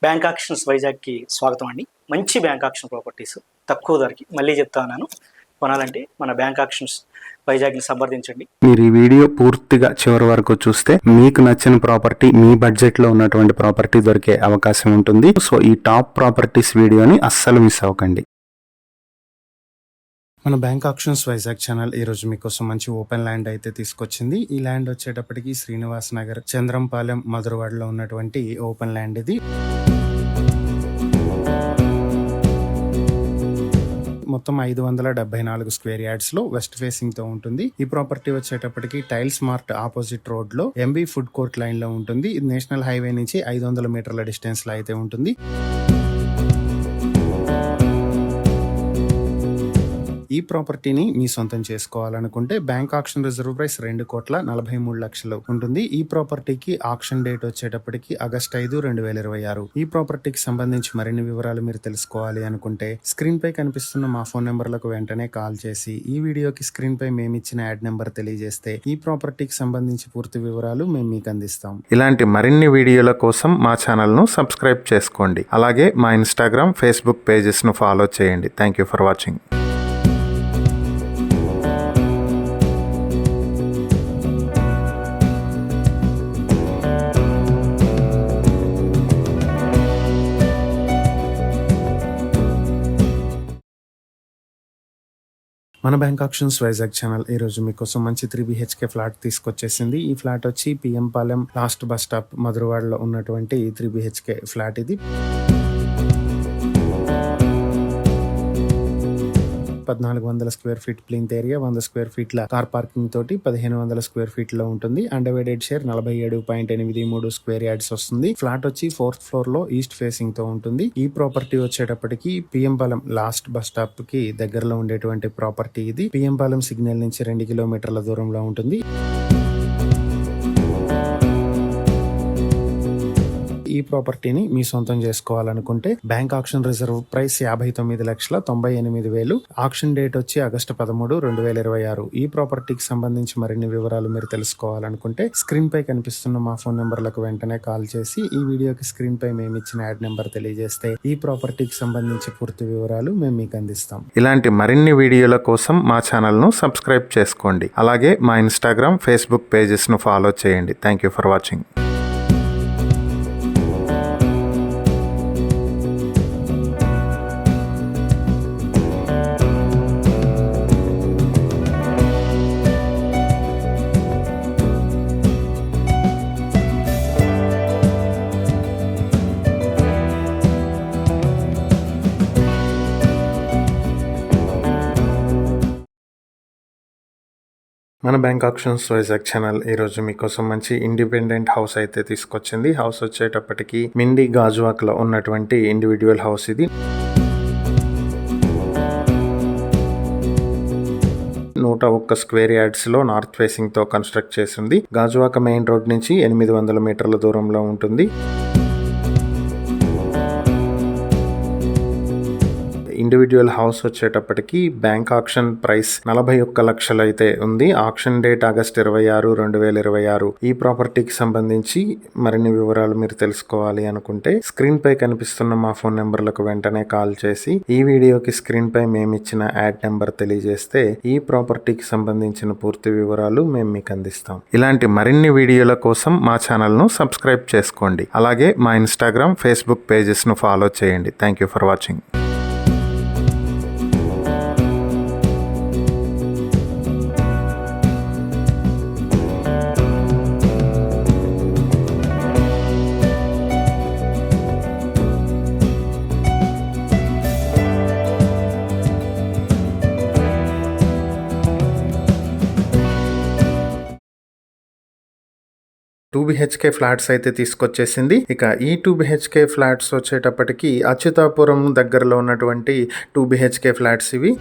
Bank actions వైజాగ్కి స్వాగతం అండి. మంచి బ్యాంక్ ఆక్షన్ ప్రాపర్టీస్ తక్కువ ధరకి మళ్ళీ చెప్తా ఉన్నాను. కొనాలంటే మన బ్యాంక్ ఆక్షన్స్ వైజాగ్ని సంప్రదించండి. మీరు ఈ వీడియో పూర్తిగా చివరి వరకు చూస్తే మీకు నచ్చిన ప్రాపర్టీ మీ బడ్జెట్ లో ఉన్నటువంటి ప్రాపర్టీ దొరికే అవకాశం ఉంటుంది. సో ఈ టాప్ ప్రాపర్టీస్ వీడియోని అస్సలు మిస్ అవ్వకండి. మన బ్యాంక్ ఆక్షన్స్ వైజాగ్ ఛానల్ ఈ రోజు మీకోసం మంచి ఓపెన్ ల్యాండ్ అయితే తీసుకొచ్చింది. ఈ ల్యాండ్ వచ్చేటప్పటికి శ్రీనివాస్ నగర్, చంద్రంపాలెం, మధురవాడలో ఉన్నటువంటి ఓపెన్ ల్యాండ్ ఇది. మొత్తం 574 స్క్వేర్ యార్డ్స్ లో వెస్ట్ ఫేసింగ్ తో ఉంటుంది. ఈ ప్రాపర్టీ వచ్చేటప్పటికి టైల్స్ మార్ట్ ఆపోజిట్ రోడ్ లో ఎంబీ ఫుడ్ కోర్ట్ లైన్ లో ఉంటుంది. ఇది నేషనల్ హైవే నుంచి 500 మీటర్ల డిస్టెన్స్ లో అయితే ఉంటుంది. ఈ ప్రాపర్టీని మీ సొంతం చేసుకోవాలనుకుంటే బ్యాంక్ ఆక్షన్ రిజర్వ్ ప్రైస్ 2,43,00,000 ఉంటుంది. ఈ ప్రాపర్టీకి ఆక్షన్ డేట్ వచ్చేటప్పటికి ఆగస్ట్ 5, 2026. ఈ ప్రాపర్టీకి సంబంధించి మరిన్ని వివరాలు మీరు తెలుసుకోవాలి అనుకుంటే స్క్రీన్ పై కనిపిస్తున్న మా ఫోన్ నెంబర్లకు వెంటనే కాల్ చేసి ఈ వీడియోకి స్క్రీన్ పై మేమిచ్చిన యాడ్ నెంబర్ తెలియజేస్తే ఈ ప్రాపర్టీకి సంబంధించి పూర్తి వివరాలు మేము మీకు అందిస్తాం. ఇలాంటి మరిన్ని వీడియోల కోసం మా ఛానల్ ను సబ్స్క్రైబ్ చేసుకోండి. అలాగే మా ఇన్స్టాగ్రామ్, ఫేస్బుక్ పేజెస్ ను ఫాలో చేయండి. Thank you for watching. మన బ్యాంక్ ఆక్షన్స్ వైజాగ్ ఛానల్ ఈ రోజు మీకోసం మంచి 3 BHK ఫ్లాట్ తీసుకొచ్చేసింది. ఈ ఫ్లాట్ వచ్చి PM Palem last bus stop మధురవాడలో ఉన్నటువంటి 3 BHK ఫ్లాట్ ఇది. 1400 square feet plinth area, 100 square ఫీట్ల కార్ పార్కింగ్ తోటి 1500 స్క్వేర్ ఫీట్ లో ఉంటుంది. అన్డివైడెడ్ షేర్ 47.83 స్క్వేర్ యార్డ్స్ వస్తుంది. ఫ్లాట్ వచ్చి 4th ఫ్లోర్ లో ఈస్ట్ ఫేసింగ్ తో ఉంటుంది. ఈ ప్రాపర్టీ వచ్చేటప్పటికి PM Palem last bus stop కి దగ్గరలో ఉండేటువంటి ప్రాపర్టీ ఇది. పిఎం పాలెం సిగ్నల్ నుంచి 2 కిలోమీటర్ల దూరంలో ఉంటుంది. ఈ ప్రాపర్టీని మీ సొంతం చేసుకోవాలనుకుంటే bank auction reserve price 59,98,000. Auction date వచ్చి ఆగస్టు 13, 2026. ఈ ప్రాపర్టీకి సంబంధించి మరిన్ని వివరాలు మీరు తెలుసుకోవాలనుకుంటే స్క్రీన్ పై కనిపిస్తున్న మా ఫోన్ నెంబర్లకు వెంటనే కాల్ చేసి ఈ వీడియోకి స్క్రీన్ పై మేము ఇచ్చిన యాడ్ నెంబర్ తెలియజేస్తే ఈ ప్రాపర్టీకి సంబంధించి పూర్తి వివరాలు మేము మీకు అందిస్తాం. ఇలాంటి మరిన్ని వీడియోల కోసం మా ఛానల్ ను సబ్స్క్రైబ్ చేసుకోండి. అలాగే మా ఇన్స్టాగ్రామ్, ఫేస్బుక్ పేజెస్ ను ఫాలో చేయండి. Thank you for watching. మన బ్యాంక్ ఆక్షన్స్ వైజాగ్ ఛానల్ ఈ రోజు మీకోసం మంచి ఇండిపెండెంట్ హౌస్ అయితే తీసుకొచ్చింది. హౌస్ వచ్చేటప్పటికి మిండి గాజువాక్ లో ఉన్నటువంటి ఇండివిడ్యువల్ హౌస్ ఇది. 101 స్క్వేర్ యార్డ్స్ లో నార్త్ ఫేసింగ్ తో కన్స్ట్రక్ట్ చేసింది. గాజువాక మెయిన్ రోడ్ నుంచి 800 మీటర్ల దూరంలో ఉంటుంది. ఇండివిడ్యువల్ హౌస్ వచ్చేటప్పటికి బ్యాంక్ ఆక్షన్ ప్రైస్ 41,00,000 అయితే ఉంది. Auction date August 26, 2026. ఈ ప్రాపర్టీకి సంబంధించి మరిన్ని వివరాలు మీరు తెలుసుకోవాలి అనుకుంటే స్క్రీన్ పై కనిపిస్తున్న మా ఫోన్ నెంబర్లకు వెంటనే కాల్ చేసి ఈ వీడియోకి స్క్రీన్ పై మేమిచ్చిన యాడ్ నెంబర్ తెలియజేస్తే ఈ ప్రాపర్టీకి సంబంధించిన పూర్తి వివరాలు మేము మీకు అందిస్తాం. ఇలాంటి మరిన్ని వీడియోల కోసం మా ఛానల్ ను సబ్స్క్రైబ్ చేసుకోండి. అలాగే మా ఇన్స్టాగ్రామ్, ఫేస్బుక్ పేజెస్ ను ఫాలో చేయండి. Thank you for watching. Two BHK flats అయితే తీసుకొచ్చేసింది. ఇక ఈ 2 BHK ఫ్లాట్స్ వచ్చేటప్పటికి అచ్యుతాపురం దగ్గరలో ఉన్నటువంటి 2 BHK ఫ్లాట్స్ ఇవి.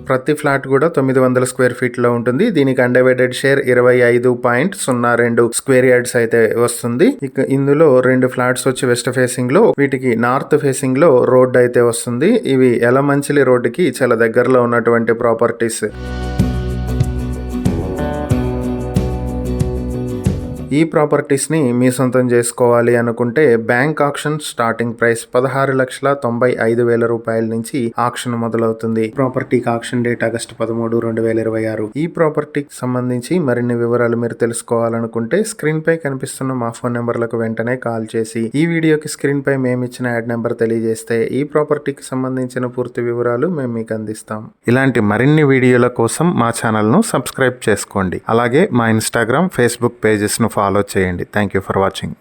ప్రతి ఫ్లాట్ కూడా 900 స్క్వేర్ ఫీట్ లో ఉంటుంది. దీనికి అన్డివైడెడ్ షేర్ 25.02 స్క్వేర్ యార్డ్స్ అయితే వస్తుంది. ఇక ఇందులో 2 ఫ్లాట్స్ వచ్చి వెస్ట్ ఫేసింగ్ లో, వీటికి నార్త్ ఫేసింగ్ లో రోడ్ అయితే వస్తుంది. ఇవి ఎలమంచిలి రోడ్డుకి చాలా దగ్గరలో ఉన్నటువంటి ప్రాపర్టీస్. ఈ ప్రాపర్టీస్ ని మీ సొంతం చేసుకోవాలి అనుకుంటే బ్యాంక్ ఆక్షన్ స్టార్టింగ్ ప్రైస్ 16,95,000 రూపాయల నుంచి ఆక్షన్ మొదలవుతుంది. ప్రాపర్టీకి ఆక్షన్ డేట్ ఆగస్టు 13, 2026. ఈ ప్రాపర్టీకి సంబంధించి మరిన్ని వివరాలు మీరు తెలుసుకోవాలనుకుంటే స్క్రీన్ పై కనిపిస్తున్న మా ఫోన్ నెంబర్లకు వెంటనే కాల్ చేసి ఈ వీడియోకి స్క్రీన్ పై మేము ఇచ్చిన యాడ్ నెంబర్ తెలియజేస్తే ఈ ప్రాపర్టీకి సంబంధించిన పూర్తి వివరాలు మేము మీకు అందిస్తాం. ఇలాంటి మరిన్ని వీడియోల కోసం మా ఛానల్ ను సబ్స్క్రైబ్ చేసుకోండి. అలాగే మా ఇన్స్టాగ్రామ్, ఫేస్బుక్ పేజెస్ ను ఫాలో చేయండి. Thank you for watching.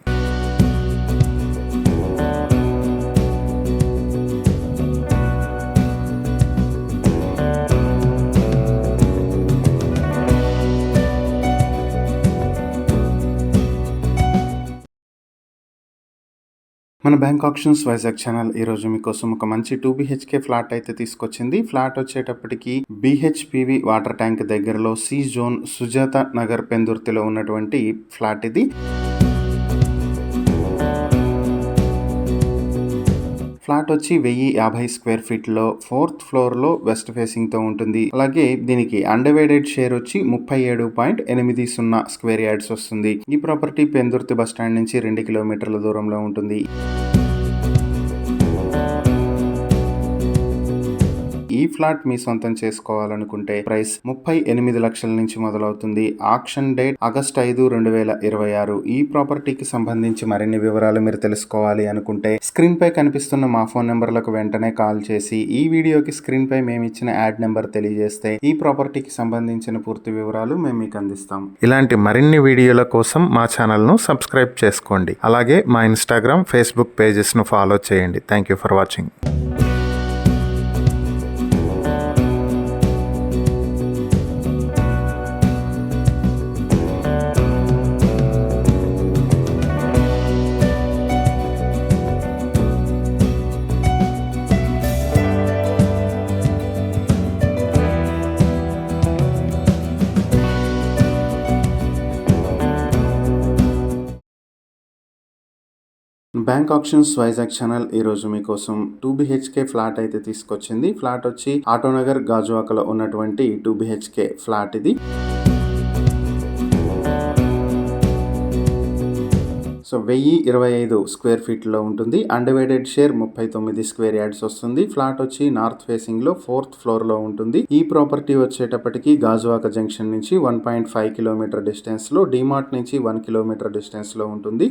మన బ్యాంక్ ఆప్షన్స్ వైజాగ్ ఛానల్ ఈ రోజు మీకోసం ఒక మంచి 2 BHK ఫ్లాట్ అయితే తీసుకొచ్చింది. ఫ్లాట్ వచ్చేటప్పటికి BHPV వాటర్ ట్యాంక్ దగ్గరలో సి జోన్ సుజాత నగర్ పెందుర్తిలో ఉన్నటువంటి ఫ్లాట్ ఇది. ఫ్లాట్ వచ్చి 1050 స్క్వేర్ ఫీట్ లో 4th ఫ్లోర్ లో వెస్ట్ ఫేసింగ్ తో ఉంటుంది. అలాగే దీనికి అన్డివైడెడ్ షేర్ వచ్చి 37.80 స్క్వేర్ యార్డ్స్ వస్తుంది. ఈ ప్రాపర్టీ పెందుర్తి బస్ స్టాండ్ నుంచి 2 కిలోమీటర్ల దూరంలో ఉంటుంది. ఈ ఫ్లాట్ మీ సొంతం చేసుకోవాలనుకుంటే ప్రైస్ 38 లక్షల నుంచి మొదలవుతుంది. Auction date August 5, 2026. ఈ ప్రాపర్టీకి సంబంధించి మరిన్ని వివరాలు మీరు తెలుసుకోవాలి అనుకుంటే స్క్రీన్ పై కనిపిస్తున్న మా ఫోన్ నెంబర్లకు వెంటనే కాల్ చేసి ఈ వీడియోకి స్క్రీన్ పై మేము ఇచ్చిన యాడ్ నెంబర్ తెలియజేస్తే ఈ ప్రాపర్టీకి సంబంధించిన పూర్తి వివరాలు మేము మీకు అందిస్తాం. ఇలాంటి మరిన్ని వీడియోల కోసం మా ఛానల్ ను సబ్స్క్రైబ్ చేసుకోండి. అలాగే మా ఇన్స్టాగ్రామ్, ఫేస్బుక్ పేజెస్ ను ఫాలో చేయండి. Thank you for watching. Bank options Vizag channel ఈ రోజు మీకోసం 2 BHK ఫ్లాట్ అయితే తీసుకొచ్చింది. ఫ్లాట్ వచ్చి ఆటోనగర్ గాజువాకలో ఉన్నటువంటి 2 BHK ఫ్లాట్ ఇది. సో 1025 స్క్వేర్ ఫీట్ లో ఉంటుంది. అన్డివైడెడ్ షేర్ 39 స్క్వేర్ యార్డ్స్ వస్తుంది. ఫ్లాట్ వచ్చి నార్త్ ఫేసింగ్ లో 4th ఫ్లోర్ లో ఉంటుంది. ఈ ప్రాపర్టీ వచ్చేటప్పటికి గాజువాక జంక్షన్ నుంచి 1.5 కిలోమీటర్ డిస్టెన్స్ లో, డిమార్ట్ నుంచి 1 కిలోమీటర్ డిస్టెన్స్ లో ఉంటుంది.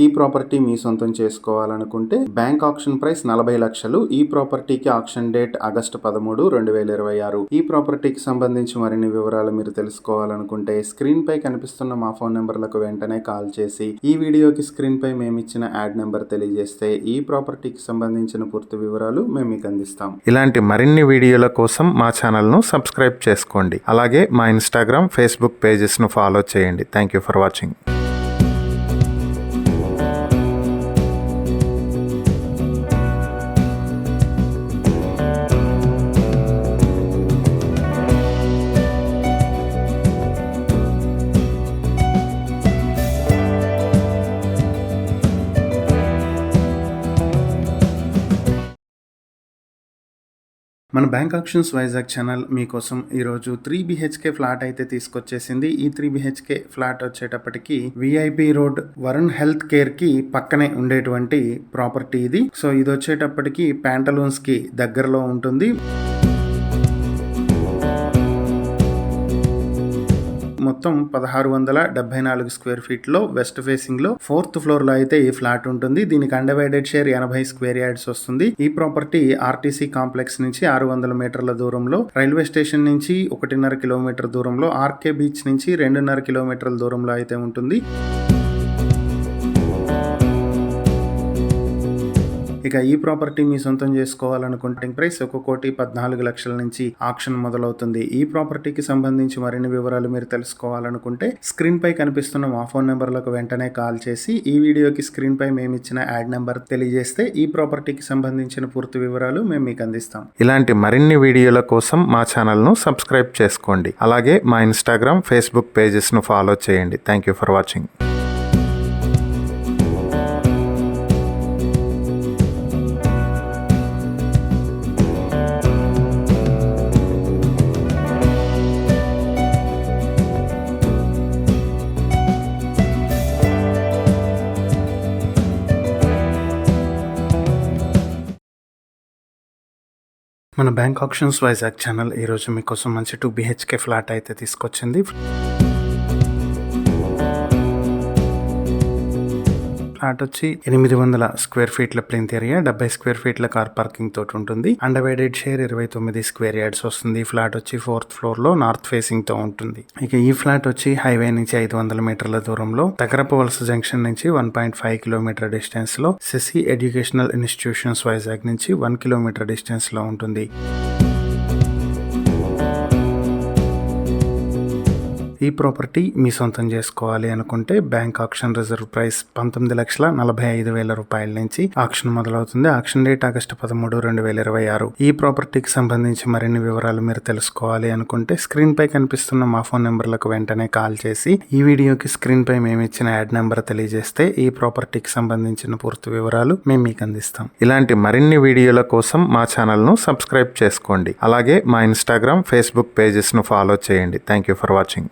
ఈ ప్రాపర్టీ మీ సొంతం చేసుకోవాలనుకుంటే బ్యాంక్ ఆక్షన్ ప్రైస్ 40 లక్షలు. ఈ ప్రాపర్టీకి ఆక్షన్ డేట్ ఆగస్టు 13, 2026. ఈ ప్రాపర్టీకి సంబంధించి మరిన్ని వివరాలు మీరు తెలుసుకోవాలనుకుంటే స్క్రీన్ పై కనిపిస్తున్న మా ఫోన్ నెంబర్లకు వెంటనే కాల్ చేసి ఈ వీడియోకి స్క్రీన్ పై మేము ఇచ్చిన యాడ్ నెంబర్ తెలియజేస్తే ఈ ప్రాపర్టీకి సంబంధించిన పూర్తి వివరాలు మేము మీకు అందిస్తాం. ఇలాంటి మరిన్ని వీడియోల కోసం మా ఛానల్ ను సబ్స్క్రైబ్ చేసుకోండి. అలాగే మా ఇన్స్టాగ్రామ్, ఫేస్బుక్ పేజెస్ ను ఫాలో చేయండి. Thank you for watching. మన బ్యాంక్ ఆప్షన్స్ వైజాగ్ ఛానల్ మీకోసం ఈరోజు 3 BHK ఫ్లాట్ అయితే తీసుకొచ్చేసింది. ఈ 3 BHK ఫ్లాట్ వచ్చేటప్పటికి VIP road Varun health care కి పక్కనే ఉండేటువంటి ప్రాపర్టీ ఇది. సో ఇది వచ్చేటప్పటికి ప్యాంటలూన్స్ కి దగ్గరలో ఉంటుంది. మొత్తం 1674 స్క్వేర్ ఫీట్ లో వెస్ట్ ఫేసింగ్ లో 4th ఫ్లోర్ లో అయితే ఈ ఫ్లాట్ ఉంటుంది. దీనికి అన్డివైడెడ్ షేర్ 80 స్క్వేర్ యార్డ్స్ వస్తుంది. ఈ ప్రాపర్టీ RTC కాంప్లెక్స్ నుంచి 600 మీటర్ల దూరంలో, రైల్వే స్టేషన్ నుంచి 1.5 కిలోమీటర్ దూరంలో, RK బీచ్ నుంచి 2.5 కిలోమీటర్ల దూరంలో అయితే ఉంటుంది. ఇక ఈ ప్రాపర్టీ మీ సొంతం చేసుకోవాలనుకుంటే ప్రైస్ 1,14,00,000 నుంచి ఆక్షన్ మొదలవుతుంది. ఈ ప్రాపర్టీకి సంబంధించి మరిన్ని వివరాలు మీరు తెలుసుకోవాలనుకుంటే స్క్రీన్ పై కనిపిస్తున్న మా ఫోన్ నెంబర్లకు వెంటనే కాల్ చేసి ఈ వీడియోకి స్క్రీన్ పై మేము ఇచ్చిన యాడ్ నెంబర్ తెలియజేస్తే ఈ ప్రాపర్టీకి సంబంధించిన పూర్తి వివరాలు మేము మీకు అందిస్తాం. ఇలాంటి మరిన్ని వీడియోల కోసం మా ఛానల్ ను సబ్స్క్రైబ్ చేసుకోండి. అలాగే మా ఇన్స్టాగ్రామ్, ఫేస్బుక్ పేజెస్ ను ఫాలో చేయండి. Thank you for watching. మన బ్యాంక్ ఆప్షన్స్ వైజాగ్ ఛానల్ ఈరోజు మీకోసం మంచి 2 BHK ఫ్లాట్ అయితే తీసుకొచ్చింది. ఫ్లాట్ వచ్చి 800 స్క్వేర్ ఫీట్ల ప్లింత్ ఏరియా, 70 స్క్వేర్ ఫీట్ల కార్ పార్కింగ్ తోటి ఉంటుంది. అన్డివైడెడ్ షేర్ 29 స్క్వేర్ యార్డ్స్ వస్తుంది. ఫ్లాట్ వచ్చి 4th ఫ్లోర్ లో నార్త్ ఫేసింగ్ తో ఉంటుంది. ఇక ఈ ఫ్లాట్ వచ్చి హైవే నుంచి 500 మీటర్ల దూరంలో, తగరపు వలస జంక్షన్ నుంచి 1.5 కిలోమీటర్ డిస్టెన్స్ లో, శశి ఎడ్యుకేషనల్ ఇన్స్టిట్యూషన్స్ వైజాగ్ నుంచి 1 కిలోమీటర్ డిస్టెన్స్ లో ఉంటుంది. ఈ ప్రాపర్టీ మీ సొంతం చేసుకోవాలి అనుకుంటే బ్యాంక్ ఆక్షన్ రిజర్వ్ ప్రైస్ 19,45,000 రూపాయల నుంచి ఆక్షన్ మొదలవుతుంది. Auction date August 13, 2026. ఈ ప్రాపర్టీకి సంబంధించి మరిన్ని వివరాలు మీరు తెలుసుకోవాలి అనుకుంటే స్క్రీన్ పై కనిపిస్తున్న మా ఫోన్ నెంబర్లకు వెంటనే కాల్ చేసి ఈ వీడియోకి స్క్రీన్ పై మేము ఇచ్చిన యాడ్ నెంబర్ తెలియజేస్తే ఈ ప్రాపర్టీకి సంబంధించిన పూర్తి వివరాలు మేము మీకు అందిస్తాం. ఇలాంటి మరిన్ని వీడియోల కోసం మా ఛానల్ ను సబ్స్క్రైబ్ చేసుకోండి. అలాగే మా ఇన్స్టాగ్రామ్, ఫేస్బుక్ పేజెస్ ను ఫాలో చేయండి. Thank you for watching.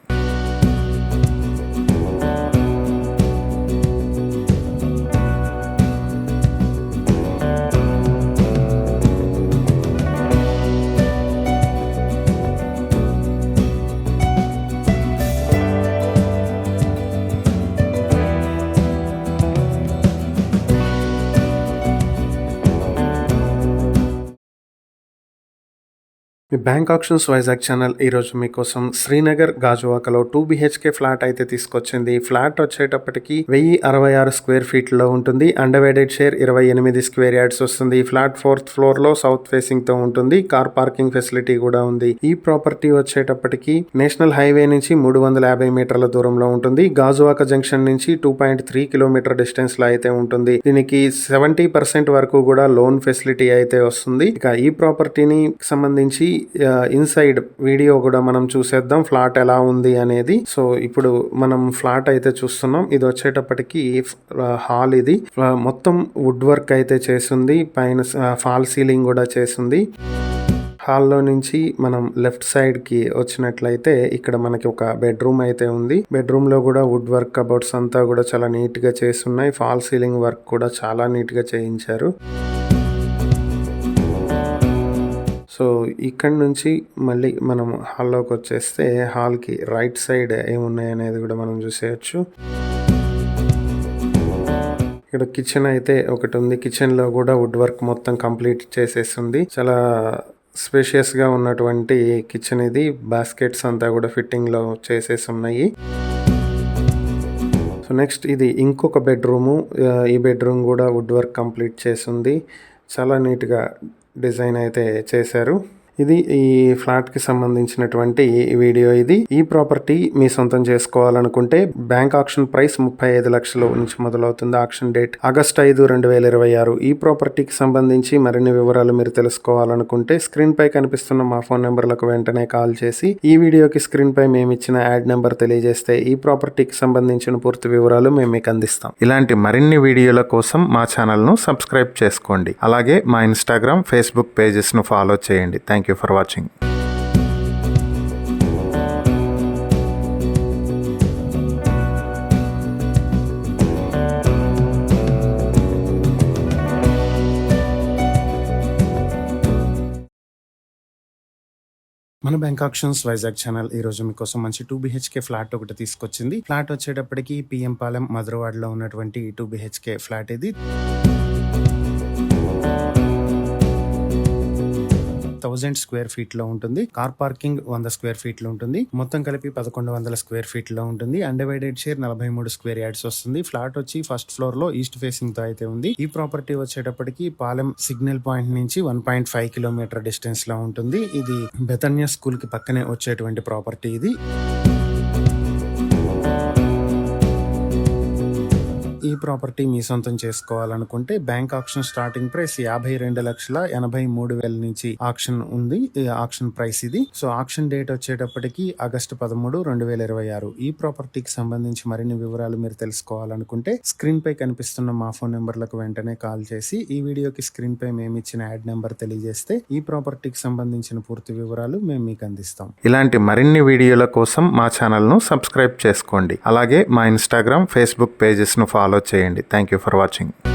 Me bank options Vizag channel ఈరోజు మీకోసం శ్రీనగర్ గాజువాకలో 2 BHK ఫ్లాట్ అయితే తీసుకొచ్చింది. ఫ్లాట్ వచ్చేటప్పటికి 1066 స్క్వేర్ ఫీట్లో ఉంటుంది. అన్డివైడెడ్ షేర్ 28 స్క్వేర్ యార్డ్స్ వస్తుంది. ఈ ఫ్లాట్ 4th ఫ్లోర్ లో సౌత్ ఫేసింగ్ తో ఉంటుంది. కార్ పార్కింగ్ ఫెసిలిటీ కూడా ఉంది. ఈ ప్రాపర్టీ వచ్చేటప్పటికి నేషనల్ హైవే నుంచి 350 మీటర్ల దూరంలో ఉంటుంది. గాజువాక జంక్షన్ నుంచి 2.3 కిలోమీటర్ డిస్టెన్స్ లో అయితే ఉంటుంది. దీనికి 70% వరకు కూడా లోన్ ఫెసిలిటీ అయితే వస్తుంది. ఇక ఈ ప్రాపర్టీని సంబంధించి ఇన్సైడ్ వీడియో కూడా మనం చూసేద్దాం, ఫ్లాట్ ఎలా ఉంది అనేది. సో ఇప్పుడు మనం ఫ్లాట్ అయితే చూస్తున్నాం. ఇది వచ్చేటప్పటికి హాల్. ఇది మొత్తం వుడ్ వర్క్ అయితే చేసింది. పైన ఫాల్ సీలింగ్ కూడా చేసింది. హాల్లో నుంచి మనం లెఫ్ట్ సైడ్ కి వచ్చినట్లయితే ఇక్కడ మనకి ఒక బెడ్రూమ్ అయితే ఉంది. బెడ్రూమ్ లో కూడా వుడ్ వర్క్ కబోర్డ్స్ అంతా కూడా చాలా నీట్ గా చేస్తున్నాయి. ఫాల్ సీలింగ్ వర్క్ కూడా చాలా నీట్ గా చేయించారు. సో ఇక్కడ నుంచి మళ్ళీ మనం హాల్లోకి వచ్చేస్తే హాల్కి రైట్ సైడ్ ఏమున్నాయి అనేది కూడా మనం చూసేయచ్చు. ఇక్కడ కిచెన్ అయితే ఒకటి ఉంది. కిచెన్ లో కూడా వుడ్ వర్క్ మొత్తం కంప్లీట్ చేసేస్తుంది. చాలా స్పేషియస్ గా ఉన్నటువంటి కిచెన్ ఇది. బాస్కెట్స్ అంతా కూడా ఫిట్టింగ్ లో చేసేసి ఉన్నాయి. సో నెక్స్ట్ ఇది ఇంకొక బెడ్రూము. ఈ బెడ్రూమ్ కూడా వుడ్ వర్క్ కంప్లీట్ చేసింది. చాలా నీట్గా డిజైన్ అయితే చేశారు. ఇది ఈ ఫ్లాట్ కి సంబంధించినటువంటి వీడియో. ఇది ఈ ప్రాపర్టీ మీ సొంతం చేసుకోవాలనుకుంటే బ్యాంక్ ఆక్షన్ ప్రైస్ 35 లక్షల నుంచి మొదలవుతుంది. Auction date August 5, 2026. ఈ ప్రాపర్టీకి సంబంధించి మరిన్ని వివరాలు మీరు తెలుసుకోవాలనుకుంటే స్క్రీన్ పై కనిపిస్తున్న మా ఫోన్ నెంబర్లకు వెంటనే కాల్ చేసి ఈ వీడియోకి స్క్రీన్ పై మేము ఇచ్చిన యాడ్ నెంబర్ తెలియజేస్తే ఈ ప్రాపర్టీకి సంబంధించిన పూర్తి వివరాలు మేము మీకు అందిస్తాం. ఇలాంటి మరిన్ని వీడియోల కోసం మా ఛానల్ ను సబ్స్క్రైబ్ చేసుకోండి. అలాగే మా ఇన్స్టాగ్రామ్, ఫేస్బుక్ పేజెస్ ను ఫాలో చేయండి. Thank you for watching. మన బ్యాంక్ ఆప్షన్స్ వైజాగ్ ఛానల్ ఈ రోజు మీకోసం మంచి 2 BHK ఫ్లాట్ ఒకటి తీసుకొచ్చింది. ఫ్లాట్ వచ్చేటప్పటికి PM పాలెం మధురవాడలో ఉన్నటువంటి 2 BHK ఫ్లాట్ ఇది. 1000 స్క్వేర్ ఫీట్ లో ఉంటుంది. కార్ పార్కింగ్ 100 స్క్వేర్ ఫీట్ లో ఉంటుంది. మొత్తం కలిపి 1100 స్క్వేర్ ఫీట్ లో ఉంటుంది. అన్డివైడెడ్ షేర్ 43 స్క్వేర్ యార్డ్స్ వస్తుంది. ఫ్లాట్ వచ్చి ఫస్ట్ ఫ్లోర్ లో ఈస్ట్ ఫేసింగ్ తో అయితే ఉంది. ఈ ప్రాపర్టీ వచ్చేటప్పటికి పాలెం సిగ్నల్ పాయింట్ నుంచి 1.5 కిలోమీటర్ డిస్టెన్స్ లో ఉంటుంది. ఇది బెతన్యా స్కూల్ కి పక్కనే వచ్చేటువంటి ప్రాపర్టీ ఇది. ఈ ప్రాపర్టీ మీ సొంతం చేసుకోవాలనుకుంటే బ్యాంక్ ఆక్షన్ స్టార్టింగ్ ప్రైస్ 52,83,000 నుంచి ఆక్షన్ ఉంది. ఆక్షన్ ప్రైస్ ఇది. సో ఆక్షన్ డేట్ వచ్చేటప్పటికి ఆగస్టు 13, 2026. ఈ ప్రాపర్టీకి సంబంధించి మరిన్ని వివరాలు మీరు తెలుసుకోవాలనుకుంటే స్క్రీన్ పై కనిపిస్తున్న మా ఫోన్ నెంబర్లకు వెంటనే కాల్ చేసి ఈ వీడియోకి స్క్రీన్ పై మేము ఇచ్చిన యాడ్ నెంబర్ తెలియజేస్తే ఈ ప్రాపర్టీకి సంబంధించిన పూర్తి వివరాలు మేము మీకు అందిస్తాం. ఇలాంటి మరిన్ని వీడియోల కోసం మా ఛానల్ ను సబ్స్క్రైబ్ చేసుకోండి. అలాగే మా ఇన్స్టాగ్రామ్, ఫేస్బుక్ పేజెస్ ను ఫాలో చేయండి. Thank you for watching.